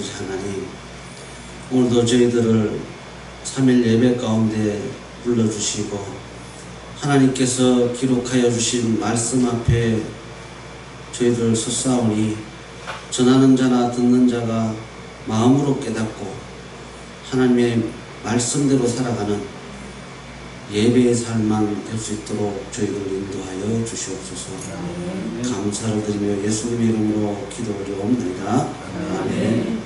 아버지 하나님, 오늘도 저희들을 3일 예배 가운데 불러주시고 하나님께서 기록하여 주신 말씀 앞에 저희들 섰사오니 전하는 자나 듣는 자가 마음으로 깨닫고 하나님의 말씀대로 살아가는 예배의 삶만 될 수 있도록 저희를 인도하여 주시옵소서. 감사를 드리며 예수님의 이름으로 기도 올려옵니다. 아멘.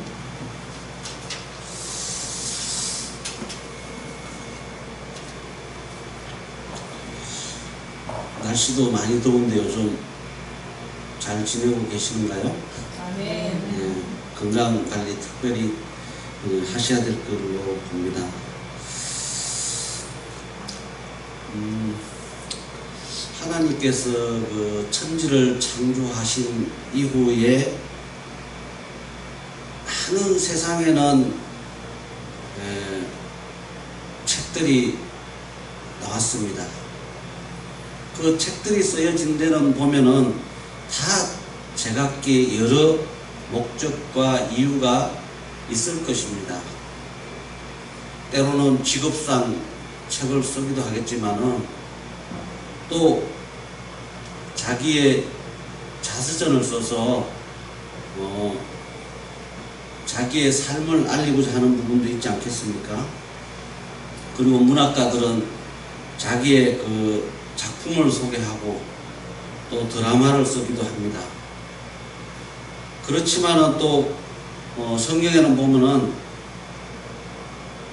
날씨도 많이 더운데 요즘 잘 지내고 계시는가요? 네, 건강관리 특별히 하셔야 될 걸로 봅니다. 하나님께서 그 천지를 창조하신 이후에 많은 세상에는 책들이 나왔습니다. 그 책들이 쓰여진 데는 보면은 다 제각기 여러 목적과 이유가 있을 것입니다. 때로는 직업상 책을 쓰기도 하겠지만은 또 자기의 자서전을 써서 자기의 삶을 알리고자 하는 부분도 있지 않겠습니까? 그리고 문학가들은 자기의 그 작품을 소개하고 또 드라마를 쓰기도 합니다. 그렇지만은 또 성경에는 보면은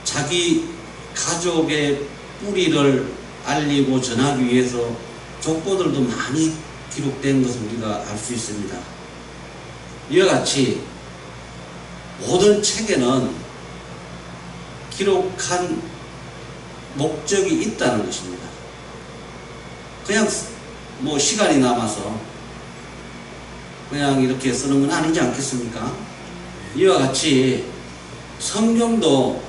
자기 가족의 뿌리를 알리고 전하기 위해서 족보들도 많이 기록된 것을 우리가 알 수 있습니다. 이와 같이 모든 책에는 기록한 목적이 있다는 것입니다. 그냥 뭐 시간이 남아서 그냥 이렇게 쓰는 건 아니지 않겠습니까? 이와 같이 성경도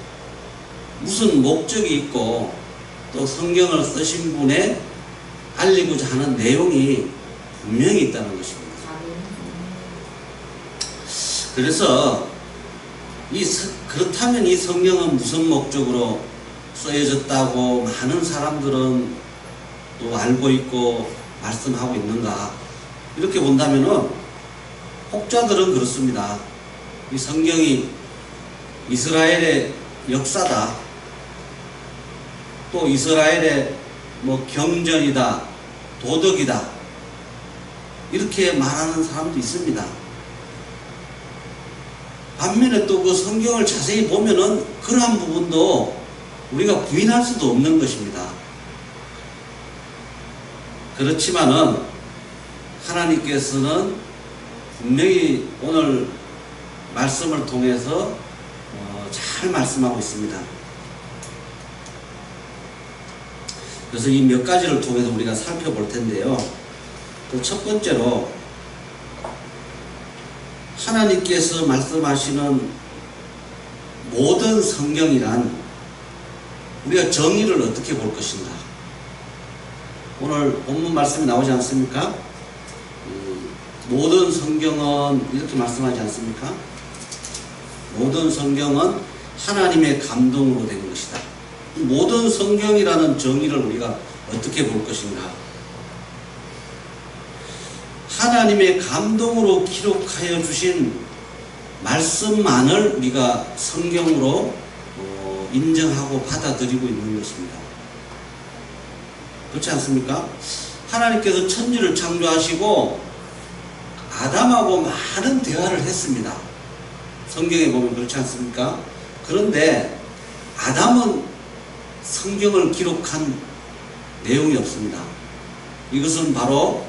무슨 목적이 있고 또 성경을 쓰신 분의 알리고자 하는 내용이 분명히 있다는 것입니다. 그래서 그렇다면 이 성경은 무슨 목적으로 쓰여졌다고 많은 사람들은 또 알고 있고 말씀하고 있는가? 이렇게 본다면은 혹자들은 그렇습니다. 이 성경이 이스라엘의 역사다. 또 이스라엘의 뭐 경전이다, 도덕이다, 이렇게 말하는 사람도 있습니다. 반면에 또 그 성경을 자세히 보면은 그러한 부분도 우리가 부인할 수도 없는 것입니다. 그렇지만은 하나님께서는 분명히 오늘 말씀을 통해서 잘 말씀하고 있습니다. 그래서 이 몇 가지를 통해서 우리가 살펴볼 텐데요. 첫 번째로 하나님께서 말씀하시는 모든 성경이란 우리가 정의를 어떻게 볼 것인가? 오늘 본문 말씀이 나오지 않습니까? 모든 성경은 이렇게 말씀하지 않습니까? 모든 성경은 하나님의 감동으로 된 것이다. 모든 성경이라는 정의를 우리가 어떻게 볼 것인가? 하나님의 감동으로 기록하여 주신 말씀만을 우리가 성경으로 인정하고 받아들이고 있는 것입니다. 그렇지 않습니까? 하나님께서 천지를 창조하시고 아담하고 많은 대화를 했습니다. 성경에 보면 그렇지 않습니까? 그런데 아담은 성경을 기록한 내용이 없습니다. 이것은 바로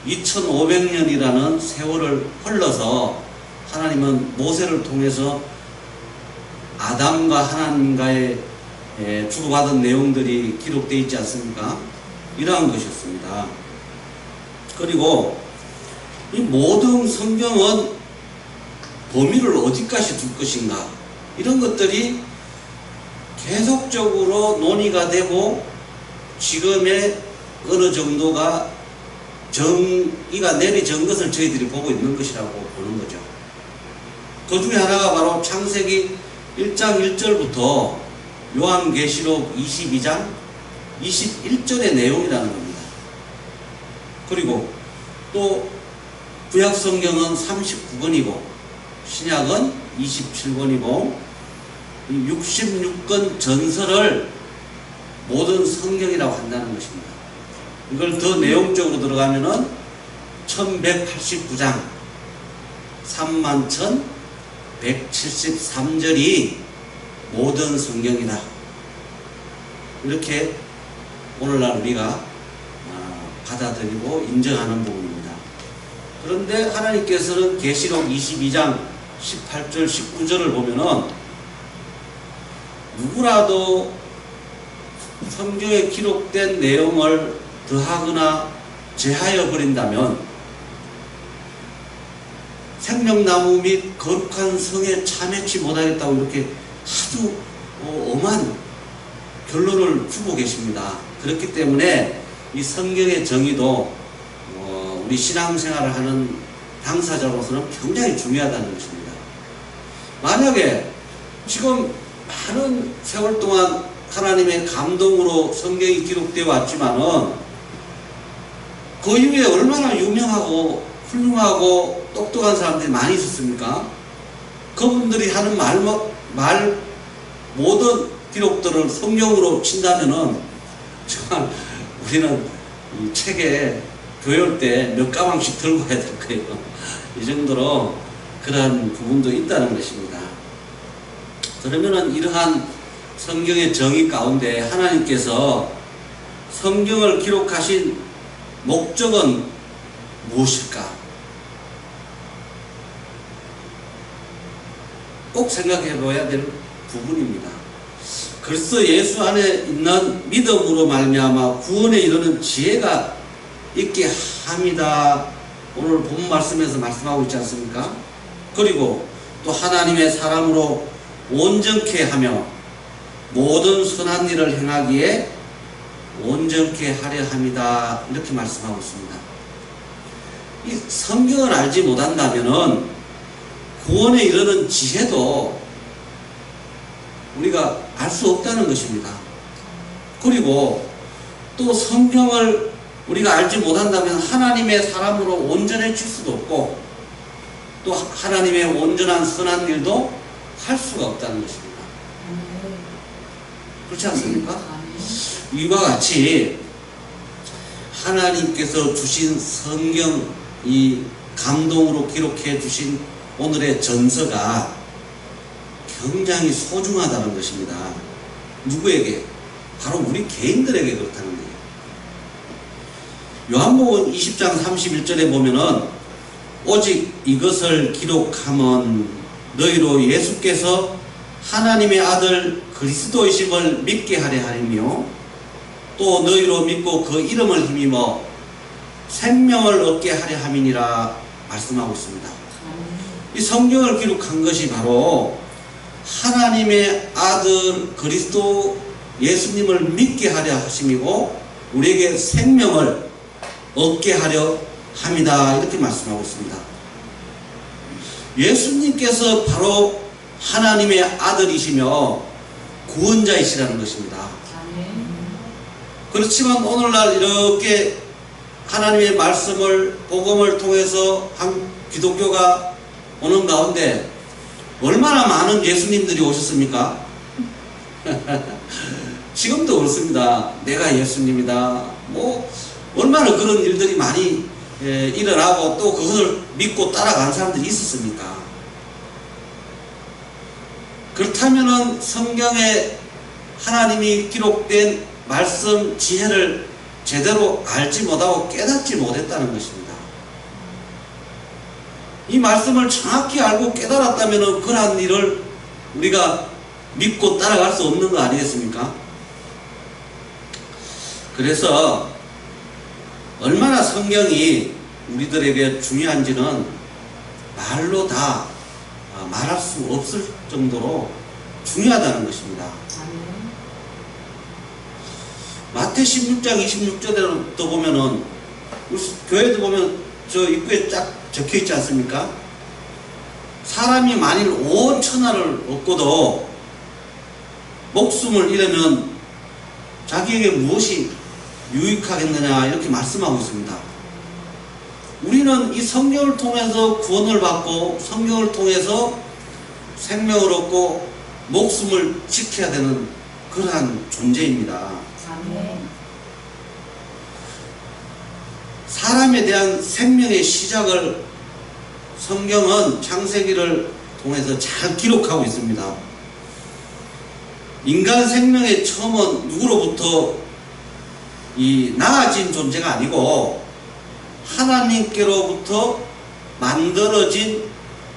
2500년이라는 세월을 흘러서 하나님은 모세를 통해서 아담과 하나님과의 주고받은 내용들이 기록되어 있지 않습니까? 이러한 것이었습니다. 그리고 이 모든 성경은 범위를 어디까지 둘 것인가, 이런 것들이 계속적으로 논의가 되고 지금의 어느 정도가 정의가 내려진 것을 저희들이 보고 있는 것이라고 보는 거죠. 그 중에 하나가 바로 창세기 1장 1절부터 요한계시록 22장 21절의 내용이라는 겁니다. 그리고 또 구약성경은 39권이고 신약은 27권이고 66권 전설을 모든 성경이라고 한다는 것입니다. 이걸 더 내용적으로 들어가면은 1189장 31,173절이 모든 성경이다. 이렇게 오늘날 우리가 받아들이고 인정하는 부분입니다. 그런데 하나님께서는 계시록 22장 18절 19절을 보면은 누구라도 성경에 기록된 내용을 더하거나 제하여 버린다면 생명나무 및 거룩한 성에 참여치 못하겠다고 이렇게 아주 엄한 결론을 주고 계십니다. 그렇기 때문에 이 성경의 정의도 우리 신앙생활을 하는 당사자로서는 굉장히 중요하다는 것입니다. 만약에 지금 많은 세월 동안 하나님의 감동으로 성경이 기록되어 왔지만은 그 이후에 얼마나 유명하고 훌륭하고 똑똑한 사람들이 많이 있었습니까? 그분들이 하는 말 모든 기록들을 성경으로 친다면은 정말 우리는 이 책에 교회 올 때 몇 가방씩 들고 가야 될 거예요. 이 정도로 그러한 부분도 있다는 것입니다. 그러면은 이러한 성경의 정의 가운데 하나님께서 성경을 기록하신 목적은 무엇일까? 꼭 생각해 봐야 될 부분입니다. 그리스도 예수 안에 있는 믿음으로 말미암아 구원에 이르는 지혜가 있게 함이다. 오늘 본 말씀에서 말씀하고 있지 않습니까? 그리고 또 하나님의 사람으로 온전케 하며 모든 선한 일을 행하기에 온전케 하려 함이다. 이렇게 말씀하고 있습니다. 이 성경을 알지 못한다면은 구원에 이르는 지혜도 우리가 알 수 없다는 것입니다. 그리고 또 성경을 우리가 알지 못한다면 하나님의 사람으로 온전해질 수도 없고 또 하나님의 온전한 선한 일도 할 수가 없다는 것입니다. 그렇지 않습니까? 이와 같이 하나님께서 주신 성경, 이 감동으로 기록해 주신 오늘의 전서가 굉장히 소중하다는 것입니다. 누구에게? 바로 우리 개인들에게 그렇다는 거예요. 요한복음 20장 31절에 보면은 오직 이것을 기록함은 너희로 예수께서 하나님의 아들 그리스도이심을 믿게 하려 하며 또 너희로 믿고 그 이름을 힘입어 생명을 얻게 하려 함이니라 말씀하고 있습니다. 이 성경을 기록한 것이 바로 하나님의 아들 그리스도 예수님을 믿게 하려 하심이고 우리에게 생명을 얻게 하려 합니다. 이렇게 말씀하고 있습니다. 예수님께서 바로 하나님의 아들이시며 구원자이시라는 것입니다. 그렇지만 오늘날 이렇게 하나님의 말씀을 복음을 통해서 한 기독교가 오는 가운데 얼마나 많은 예수님들이 오셨습니까? 지금도 그렇습니다. 내가 예수님이다. 뭐 얼마나 그런 일들이 많이 일어나고 또 그것을 믿고 따라간 사람들이 있었습니까? 그렇다면은 성경에 하나님이 기록된 말씀 지혜를 제대로 알지 못하고 깨닫지 못했다는 것입니다. 이 말씀을 정확히 알고 깨달았다면 그러한 일을 우리가 믿고 따라갈 수 없는 거 아니겠습니까? 그래서 얼마나 성경이 우리들에게 중요한지는 말로 다 말할 수 없을 정도로 중요하다는 것입니다. 마태 16장 26절에 또 보면은 교회도 보면 저 입구에 쫙 적혀 있지 않습니까? 사람이 만일 온 천하를 얻고도 목숨을 잃으면 자기에게 무엇이 유익하겠느냐 이렇게 말씀하고 있습니다. 우리는 이 성경을 통해서 구원을 받고 성경을 통해서 생명을 얻고 목숨을 지켜야 되는 그러한 존재입니다. 사람에 대한 생명의 시작을 성경은 창세기를 통해서 잘 기록하고 있습니다. 인간 생명의 처음은 누구로부터 나아진 존재가 아니고 하나님께로부터 만들어진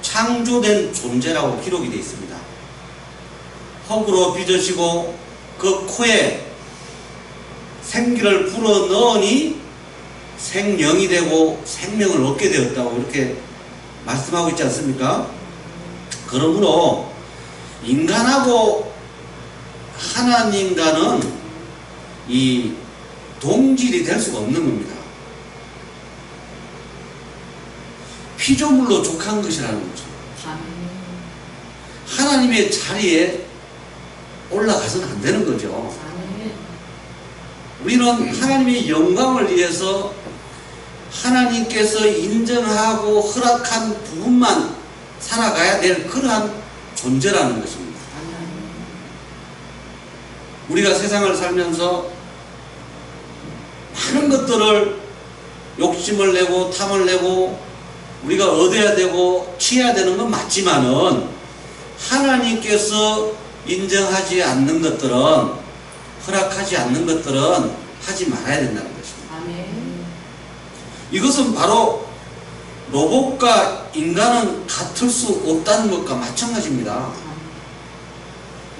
창조된 존재라고 기록이 되어 있습니다. 흙으로 빚으시고 그 코에 생기를 불어 넣으니 생명이 되고 생명을 얻게 되었다고 이렇게 말씀하고 있지 않습니까? 그러므로 인간하고 하나님과는 이 동질이 될 수가 없는 겁니다. 피조물로 족한 것이라는 거죠. 하나님의 자리에 올라가서는 안 되는 거죠. 우리는 하나님의 영광을 위해서 하나님께서 인정하고 허락한 부분만 살아가야 될 그러한 존재라는 것입니다. 우리가 세상을 살면서 많은 것들을 욕심을 내고 탐을 내고 우리가 얻어야 되고 취해야 되는 건 맞지만은 하나님께서 인정하지 않는 것들은, 허락하지 않는 것들은 하지 말아야 된다는 것입니다. 아멘. 이것은 바로 로봇과 인간은 같을 수 없다는 것과 마찬가지입니다.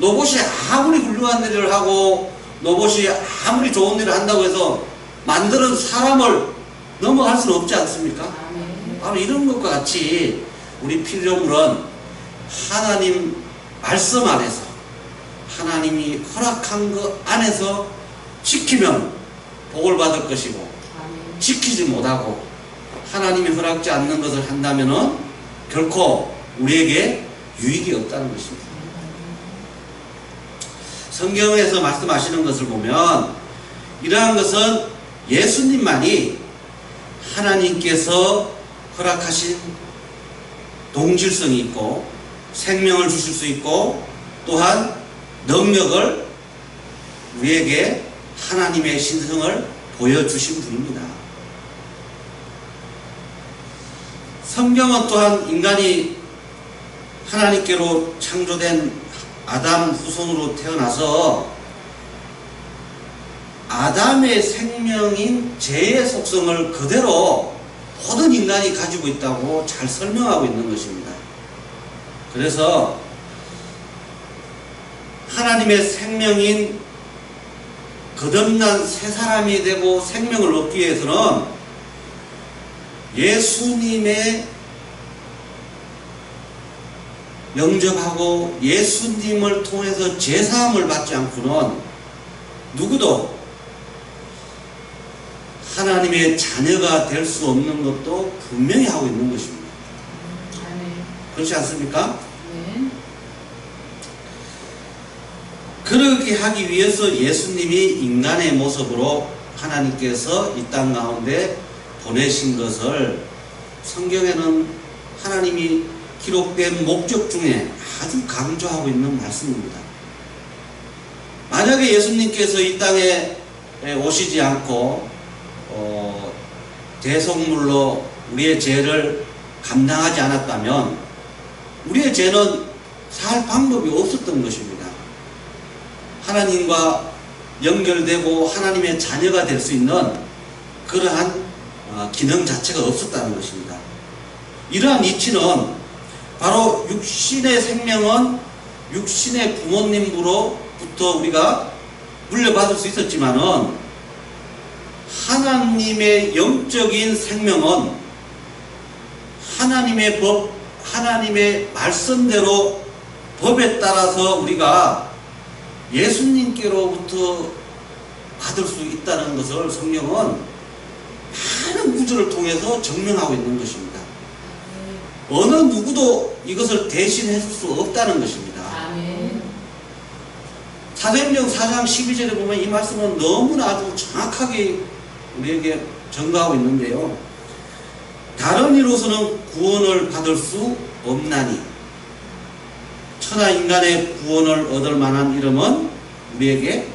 로봇이 아무리 훌륭한 일을 하고 로봇이 아무리 좋은 일을 한다고 해서 만드는 사람을 넘어갈 수는 없지 않습니까? 아멘. 바로 이런 것과 같이 우리 피조물은 하나님 말씀 안에서 하나님이 허락한 것 안에서 지키면 복을 받을 것이고 아멘. 지키지 못하고 하나님이 허락지 않는 것을 한다면 결코 우리에게 유익이 없다는 것입니다. 성경에서 말씀하시는 것을 보면 이러한 것은 예수님만이 하나님께서 허락하신 동질성이 있고 생명을 주실 수 있고 또한 능력을 우리에게 하나님의 신성을 보여주신 분입니다. 성경은 또한 인간이 하나님께로 창조된 아담 후손으로 태어나서 아담의 생명인 죄의 속성을 그대로 모든 인간이 가지고 있다고 잘 설명하고 있는 것입니다. 그래서 하나님의 생명인 거듭난 새 사람이 되고 생명을 얻기 위해서는 예수님의 영접하고 예수님을 통해서 제사함을 받지 않고는 누구도 하나님의 자녀가 될 수 없는 것도 분명히 하고 있는 것입니다. 그렇지 않습니까? 네. 그렇게 하기 위해서 예수님이 인간의 모습으로 하나님께서 이 땅 가운데 보내신 것을 성경에는 하나님이 기록된 목적 중에 아주 강조하고 있는 말씀입니다. 만약에 예수님께서 이 땅에 오시지 않고 대속물로 우리의 죄를 감당하지 않았다면 우리의 죄는 살 방법이 없었던 것입니다. 하나님과 연결되고 하나님의 자녀가 될 수 있는 그러한 기능 자체가 없었다는 것입니다. 이러한 이치는 바로 육신의 생명은 육신의 부모님으로부터 우리가 물려받을 수 있었지만은 하나님의 영적인 생명은 하나님의 법, 하나님의 말씀대로 법에 따라서 우리가 예수님께로부터 받을 수 있다는 것을 성경은 많은 구절을 통해서 증명하고 있는 것입니다. 어느 누구도 이것을 대신해 줄 수 없다는 것입니다. 아멘. 사도행전 4장 12절에 보면 이 말씀은 너무나 아주 정확하게 우리에게 전가하고 있는데요. 다른 이로서는 구원을 받을 수 없나니 천하 인간의 구원을 얻을 만한 이름은 우리에게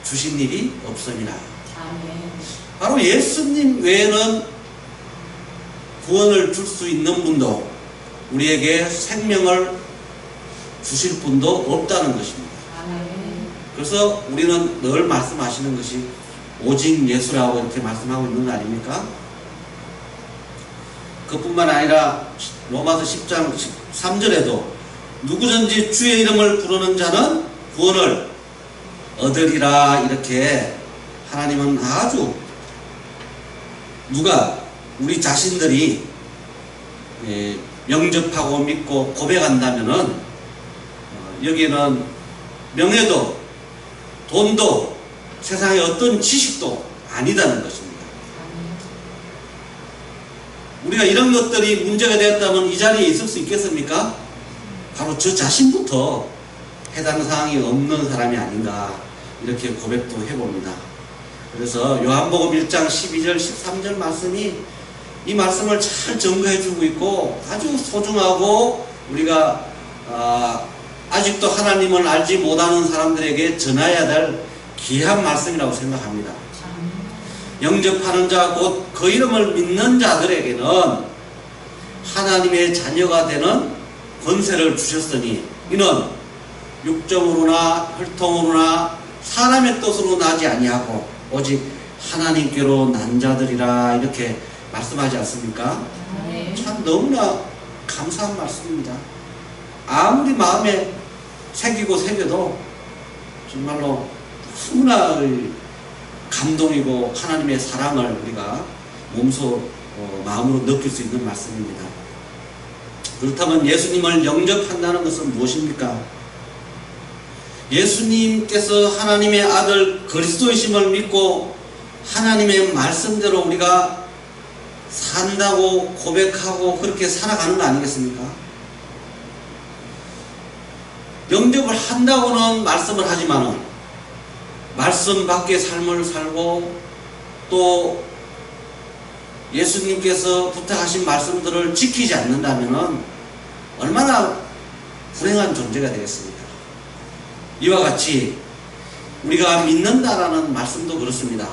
주신 일이 없습니다. 아멘. 바로 예수님 외에는 구원을 줄 수 있는 분도 우리에게 생명을 주실 분도 없다는 것입니다. 아멘. 그래서 우리는 늘 말씀하시는 것이 오직 예수라고 이렇게 말씀하고 있는 거 아닙니까? 그뿐만 아니라 로마서 10장 13절에도 누구든지 주의 이름을 부르는 자는 구원을 얻으리라 이렇게 하나님은 아주 우리 자신들이 영접하고 믿고 고백한다면은 여기에는 명예도 돈도 세상의 어떤 지식도 아니다는 것입니다. 우리가 이런 것들이 문제가 되었다면 이 자리에 있을 수 있겠습니까? 바로 저 자신부터 해당 사항이 없는 사람이 아닌가 이렇게 고백도 해봅니다. 그래서 요한복음 1장 12절 13절 말씀이 이 말씀을 잘 증거해주고 있고 아주 소중하고 우리가 아직도 하나님을 알지 못하는 사람들에게 전해야 될 귀한 말씀이라고 생각합니다. 영접하는 자 곧 그 이름을 믿는 자들에게는 하나님의 자녀가 되는 권세를 주셨으니 이는 육정으로나 혈통으로나 사람의 뜻으로 나지 아니하고 오직 하나님께로 난 자들이라 이렇게 말씀하지 않습니까? 참 너무나 감사한 말씀입니다. 아무리 마음에 새기고 새겨도 정말로 너무나 감동이고 하나님의 사랑을 우리가 몸소 마음으로 느낄 수 있는 말씀입니다. 그렇다면 예수님을 영접한다는 것은 무엇입니까? 예수님께서 하나님의 아들 그리스도이심을 믿고 하나님의 말씀대로 우리가 산다고 고백하고 그렇게 살아가는 거 아니겠습니까? 영접을 한다고는 말씀을 하지만은 말씀 밖의 삶을 살고 또 예수님께서 부탁하신 말씀들을 지키지 않는다면 얼마나 불행한 존재가 되겠습니까? 이와 같이 우리가 믿는다라는 말씀도 그렇습니다.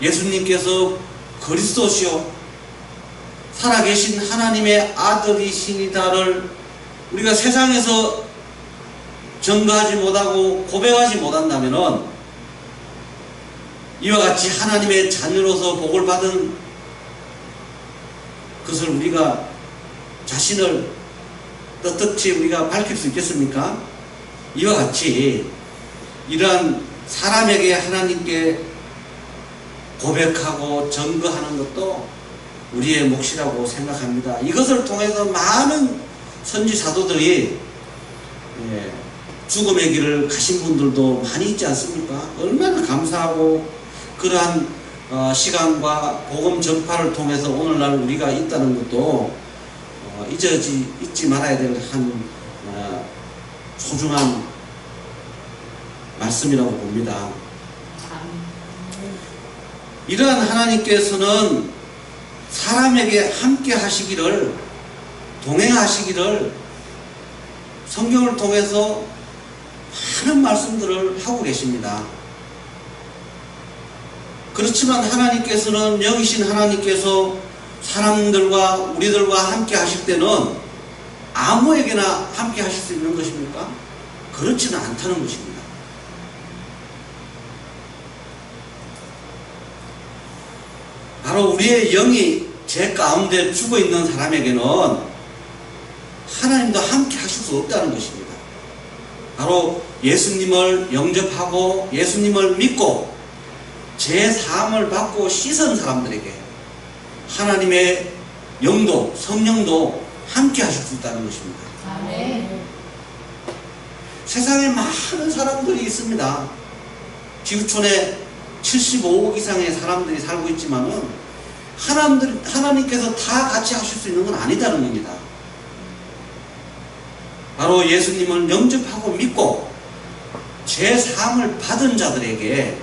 예수님께서 그리스도시요 살아계신 하나님의 아들이시니다를 우리가 세상에서 증거하지 못하고 고백하지 못한다면 이와 같이 하나님의 자녀로서 복을 받은 것을 우리가 자신을 떳떳이 우리가 밝힐 수 있겠습니까? 이와 같이 이러한 사람에게 하나님께 고백하고 증거하는 것도 우리의 몫이라고 생각합니다. 이것을 통해서 많은 선지 사도들이 죽음의 길을 가신 분들도 많이 있지 않습니까? 얼마나 감사하고 그러한 시간과 복음 전파를 통해서 오늘날 우리가 있다는 것도 잊지 말아야 될 한 소중한 말씀이라고 봅니다. 이러한 하나님께서는 사람에게 함께 하시기를 동행하시기를 성경을 통해서 많은 말씀들을 하고 계십니다. 그렇지만 하나님께서는 영이신 하나님께서 사람들과 우리들과 함께 하실 때는 아무에게나 함께 하실 수 있는 것입니까? 그렇지는 않다는 것입니다. 바로 우리의 영이 제 가운데 죽어 있는 사람에게는 하나님도 함께 하실 수 없다는 것입니다. 바로 예수님을 영접하고 예수님을 믿고 제 사함을 받고 씻은 사람들에게 하나님의 영도 성령도 함께 하실 수 있다는 것입니다. 아멘. 세상에 많은 사람들이 있습니다. 지구촌에 75억 이상의 사람들이 살고 있지만은 하나님께서 다 같이 하실 수 있는 건 아니다는 겁니다. 바로 예수님을 영접하고 믿고 죄사함을 받은 자들에게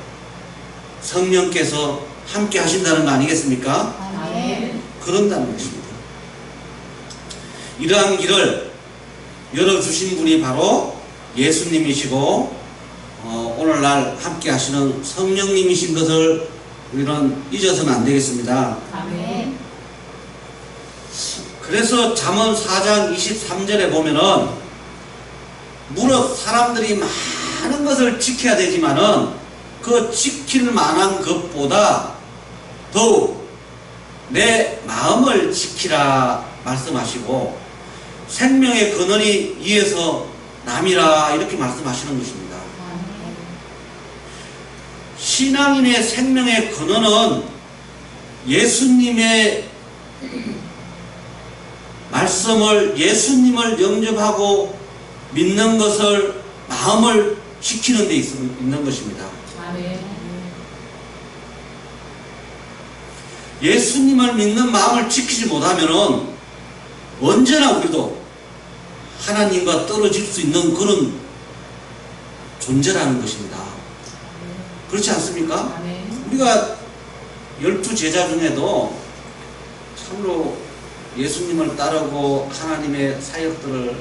성령께서 함께 하신다는 거 아니겠습니까? 아멘. 그런다는 것입니다. 이러한 길을 열어주신 분이 바로 예수님이시고 오늘날 함께 하시는 성령님이신 것을 우리는 잊어서는 안 되겠습니다. 아멘. 그래서 잠언 4장 23절에 보면은 무릇 사람들이 많은 것을 지켜야 되지만은 그 지킬 만한 것보다 더욱 내 마음을 지키라 말씀하시고 생명의 근원이 이에서 남이라 이렇게 말씀하시는 것입니다. 아멘. 신앙인의 생명의 근원은 예수님의 말씀을 예수님을 영접하고 믿는 것을 마음을 지키는 데 있는 것입니다. 아멘. 예수님을 믿는 마음을 지키지 못하면은 언제나 우리도 하나님과 떨어질 수 있는 그런 존재라는 것입니다. 그렇지 않습니까? 아멘. 우리가 12제자 중에도 참으로 예수님을 따르고 하나님의 사역들을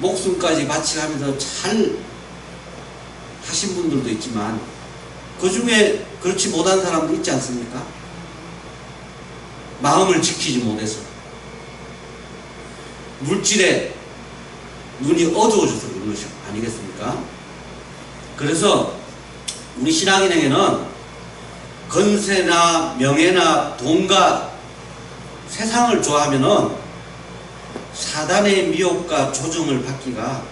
목숨까지 바치가면서 잘 하신 분들도 있지만 그 중에 그렇지 못한 사람도 있지 않습니까? 마음을 지키지 못해서 물질에 눈이 어두워져서 그런 것이 아니겠습니까? 그래서 우리 신앙인에게는 건세나 명예나 돈과 세상을 좋아하면은 사단의 미혹과 조종을 받기가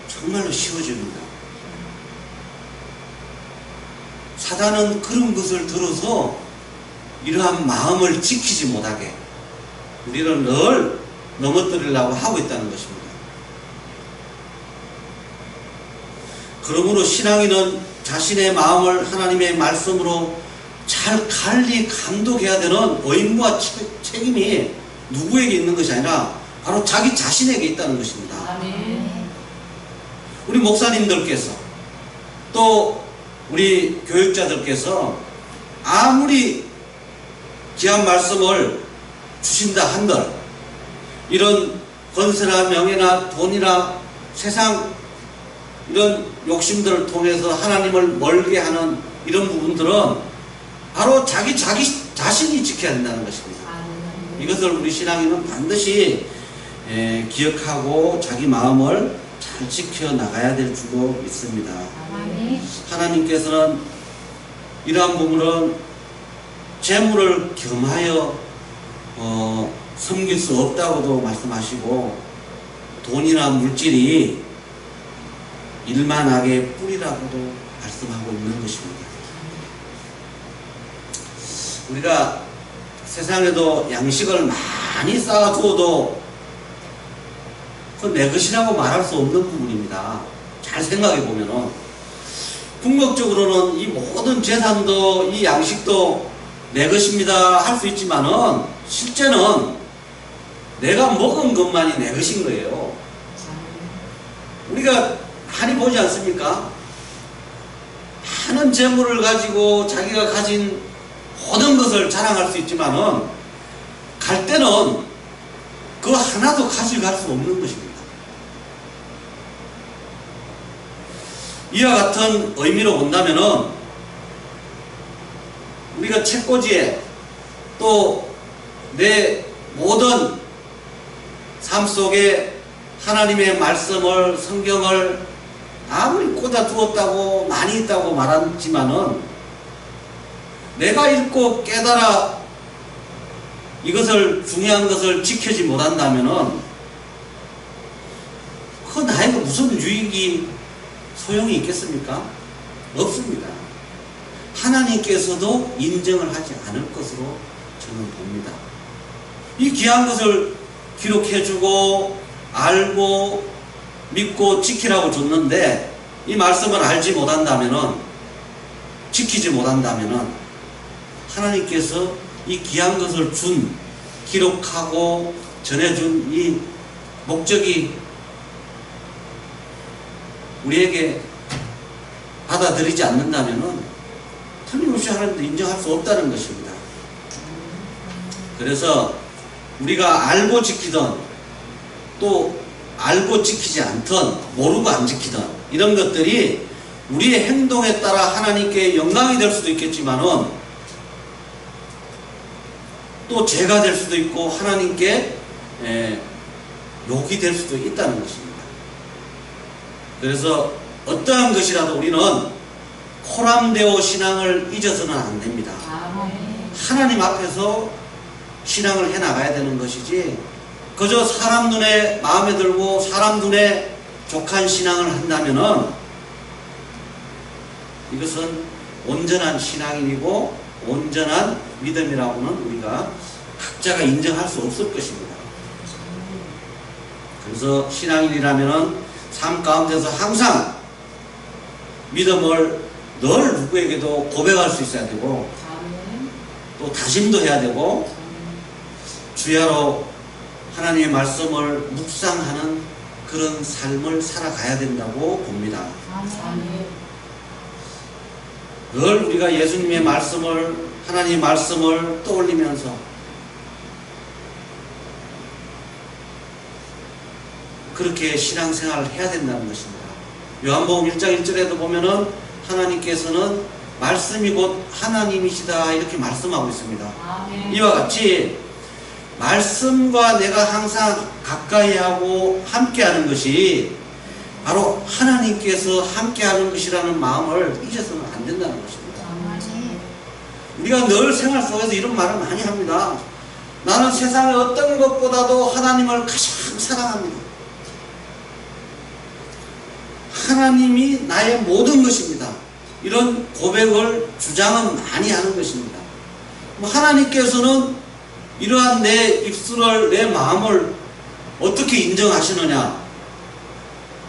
정말로 쉬워집니다. 사단은 그런 것을 들어서 이러한 마음을 지키지 못하게 우리를 늘 넘어뜨리려고 하고 있다는 것입니다. 그러므로 신앙인은 자신의 마음을 하나님의 말씀으로 잘 관리, 감독해야 되는 의무와 책임이 누구에게 있는 것이 아니라 바로 자기 자신에게 있다는 것입니다. 아멘. 우리 목사님들께서 또 우리 교육자들께서 아무리 귀한 말씀을 주신다 한들 이런 권세나 명예나 돈이나 세상 이런 욕심들을 통해서 하나님을 멀게 하는 이런 부분들은 바로 자기 자신이 지켜야 된다는 것입니다. 아멘. 이것을 우리 신앙인은 반드시 기억하고 자기 마음을 잘 지켜나가야 될 줄로 믿습니다. 아멘. 하나님께서는 이러한 부분은 재물을 겸하여 섬길 수 없다고도 말씀하시고 돈이나 물질이 일만하게 뿌리라고도 말씀하고 있는 것입니다. 우리가 세상에도 양식을 많이 쌓아두어도 그 내 것이라고 말할 수 없는 부분입니다. 잘 생각해 보면은 궁극적으로는 이 모든 재산도 이 양식도 내 것입니다 할 수 있지만은 실제는 내가 먹은 것만이 내 것인 거예요. 우리가 많이 보지 않습니까? 많은 재물을 가지고 자기가 가진 모든 것을 자랑할 수 있지만은 갈 때는 그 하나도 가져갈 수 없는 것입니다. 이와 같은 의미로 본다면은 우리가 책꽂이에 또 내 모든 삶 속에 하나님의 말씀을 성경을 아무리 꽂아 두었다고 많이 있다고 말하지만은 내가 읽고 깨달아 이것을 중요한 것을 지키지 못한다면은 그 나에게 무슨 유익이 소용이 있겠습니까? 없습니다. 하나님께서도 인정을 하지 않을 것으로 저는 봅니다. 이 귀한 것을 기록해주고 알고 믿고 지키라고 줬는데 이 말씀을 알지 못한다면은 지키지 못한다면은 하나님께서 이 귀한 것을 기록하고 전해준 이 목적이 우리에게 받아들이지 않는다면 틀림없이 하나님도 인정할 수 없다는 것입니다. 그래서 우리가 알고 지키던 또 알고 지키지 않던 모르고 안 지키던 이런 것들이 우리의 행동에 따라 하나님께 영광이 될 수도 있겠지만은 또 죄가 될 수도 있고 하나님께 욕이 될 수도 있다는 것입니다. 그래서 어떠한 것이라도 우리는 코람데오 신앙을 잊어서는 안 됩니다. 하나님 앞에서 신앙을 해나가야 되는 것이지 그저 사람 눈에 마음에 들고 사람 눈에 족한 신앙을 한다면은 이것은 온전한 신앙인이고 온전한 믿음이라고는 우리가 각자가 인정할 수 없을 것입니다. 그래서 신앙인이라면은 삶 가운데서 항상 믿음을 늘 누구에게도 고백할 수 있어야 되고 또 다짐도 해야 되고 주야로 하나님의 말씀을 묵상하는 그런 삶을 살아가야 된다고 봅니다. 늘 우리가 예수님의 말씀을 하나님의 말씀을 떠올리면서 그렇게 신앙생활을 해야 된다는 것입니다. 요한복음 1장 1절에도 보면은 하나님께서는 말씀이 곧 하나님이시다 이렇게 말씀하고 있습니다. 이와 같이 말씀과 내가 항상 가까이하고 함께하는 것이 바로 하나님께서 함께하는 것이라는 마음을 잊어서는 안 된다는 것입니다. 우리가 늘 생활 속에서 이런 말을 많이 합니다. 나는 세상의 어떤 것보다도 하나님을 가장 사랑합니다. 하나님이 나의 모든 것입니다. 이런 고백을 주장은 많이 하는 것입니다. 하나님께서는 이러한 내 입술을 내 마음을 어떻게 인정하시느냐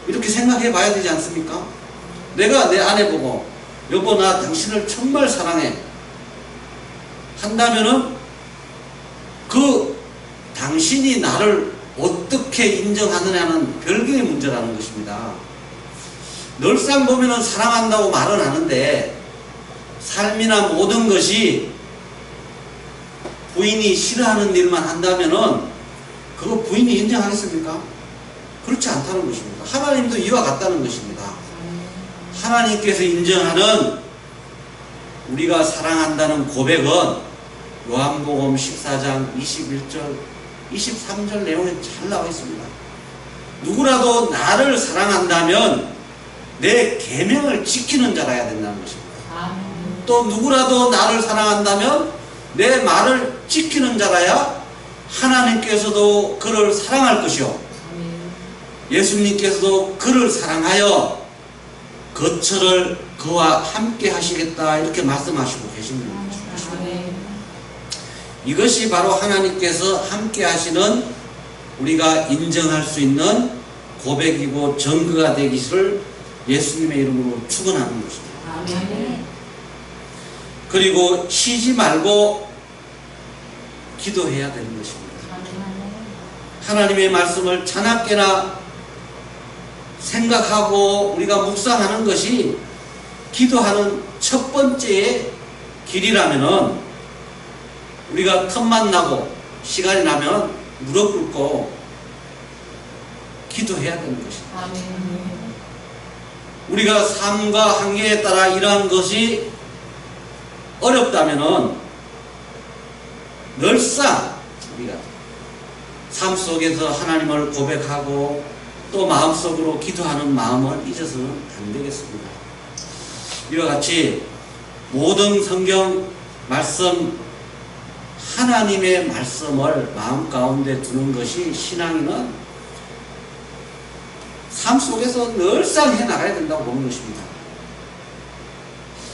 이렇게 생각해 봐야 되지 않습니까? 내가 내 아내 보고 여보 나 당신을 정말 사랑해 한다면은 그 당신이 나를 어떻게 인정하느냐는 별개의 문제라는 것입니다. 늘상 보면은 사랑한다고 말은 하는데 삶이나 모든 것이 부인이 싫어하는 일만 한다면은 그거 부인이 인정하겠습니까? 그렇지 않다는 것입니다. 하나님도 이와 같다는 것입니다. 하나님께서 인정하는 우리가 사랑한다는 고백은 요한복음 14장 21절 23절 내용에 잘 나와 있습니다. 누구라도 나를 사랑한다면 내 계명을 지키는 자라야 된다는 것입니다. 또 누구라도 나를 사랑한다면 내 말을 지키는 자라야 하나님께서도 그를 사랑할 것이요 예수님께서도 그를 사랑하여 거처를 그와 함께 하시겠다 이렇게 말씀하시고 계십니다. 이것이 바로 하나님께서 함께 하시는 우리가 인정할 수 있는 고백이고 증거가 되기를 예수님의 이름으로 축원하는 것입니다. 그리고 쉬지 말고 기도해야 되는 것입니다. 하나님의 말씀을 자나깨나 생각하고 우리가 묵상하는 것이 기도하는 첫 번째의 길이라면은 우리가 틈만 나고 시간이 나면 무릎 꿇고 기도해야 되는 것입니다. 우리가 삶과 한계에 따라 이러한 것이 어렵다면은 늘상 우리가 삶 속에서 하나님을 고백하고 또 마음속으로 기도하는 마음을 잊어서는 안 되겠습니다. 이와 같이 모든 성경 말씀 하나님의 말씀을 마음 가운데 두는 것이 신앙인은 삶 속에서 늘상 해나가야 된다고 보는 것입니다.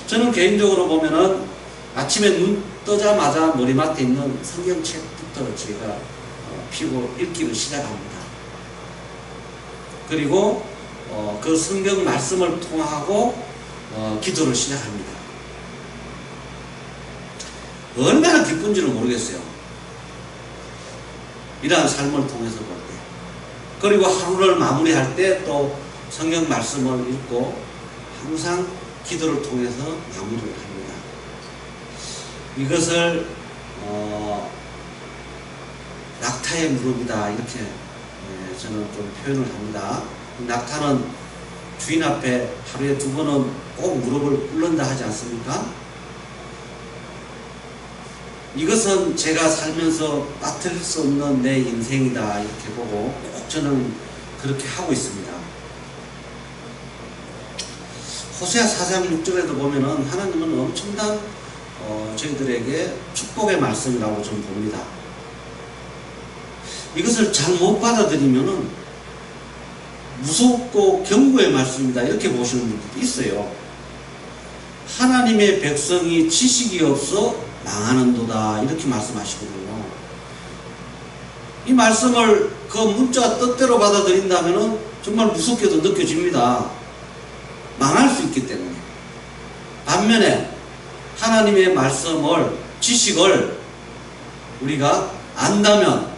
저는 개인적으로 보면은 아침에 눈 뜨자마자 머리맡에 있는 성경책부터 제가 펴고 읽기를 시작합니다. 그리고 그 성경 말씀을 통하고 기도를 시작합니다. 얼마나 기쁜지는 모르겠어요. 이러한 삶을 통해서 볼 때. 그리고 하루를 마무리할 때 또 성경 말씀을 읽고 항상 기도를 통해서 마무리를 합니다. 이것을 낙타의 무릎이다 이렇게 저는 좀 표현을 합니다. 낙타는 주인 앞에 하루에 2번은 꼭 무릎을 꿇는다 하지 않습니까? 이것은 제가 살면서 빠뜨릴 수 없는 내 인생이다 이렇게 보고 꼭 저는 그렇게 하고 있습니다. 호세아 4장 6절에도 보면은 하나님은 엄청난 저희들에게 축복의 말씀이라고 저는 봅니다. 이것을 잘 못 받아들이면은 무섭고 경고의 말씀이다 이렇게 보시는 분들도 있어요. 하나님의 백성이 지식이 없어 망하는도다 이렇게 말씀하시거든요. 이 말씀을 그 문자 뜻대로 받아들인다면 정말 무섭게도 느껴집니다. 망할 수 있기 때문에. 반면에 하나님의 말씀을 지식을 우리가 안다면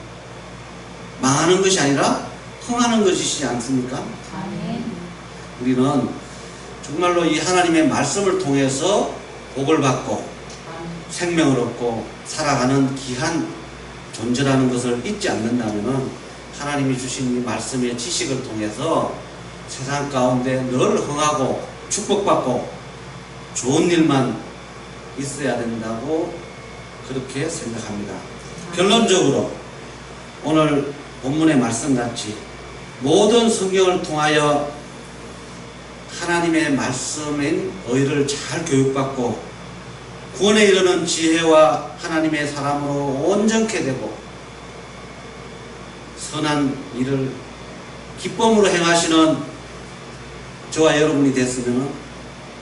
망하는 것이 아니라 흥하는 것이지 않습니까? 아멘. 우리는 정말로 이 하나님의 말씀을 통해서 복을 받고 생명을 얻고 살아가는 귀한 존재라는 것을 잊지 않는다면 하나님이 주신 이 말씀의 지식을 통해서 세상 가운데 늘 흥하고 축복받고 좋은 일만 있어야 된다고 그렇게 생각합니다. 결론적으로 오늘 본문의 말씀같이 모든 성경을 통하여 하나님의 말씀인 의를 잘 교육받고 구원에 이르는 지혜와 하나님의 사람으로 온전케 되고 선한 일을 기쁨으로 행하시는 저와 여러분이 됐으면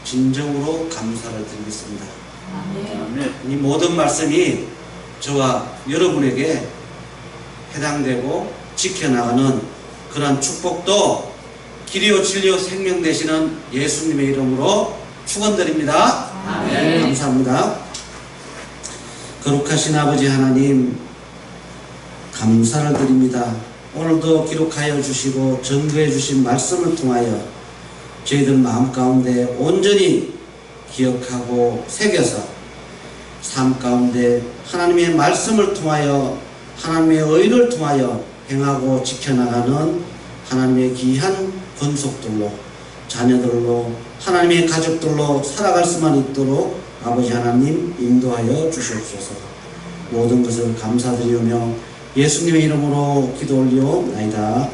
진정으로 감사를 드리겠습니다. 아멘. 이 모든 말씀이 저와 여러분에게 해당되고 지켜나가는 그런 축복도 길이요 진리요 생명 되시는 예수님의 이름으로 축원드립니다. 아멘. 감사합니다. 거룩하신 아버지 하나님 감사를 드립니다. 오늘도 기록하여 주시고 전도해 주신 말씀을 통하여 저희들 마음 가운데 온전히 기억하고 새겨서 삶 가운데 하나님의 말씀을 통하여 하나님의 의를 통하여 행하고 지켜나가는 하나님의 귀한 권속들로 자녀들로 하나님의 가족들로 살아갈 수만 있도록 아버지 하나님 인도하여 주시옵소서. 모든 것을 감사드리며 예수님의 이름으로 기도 올리옵나이다.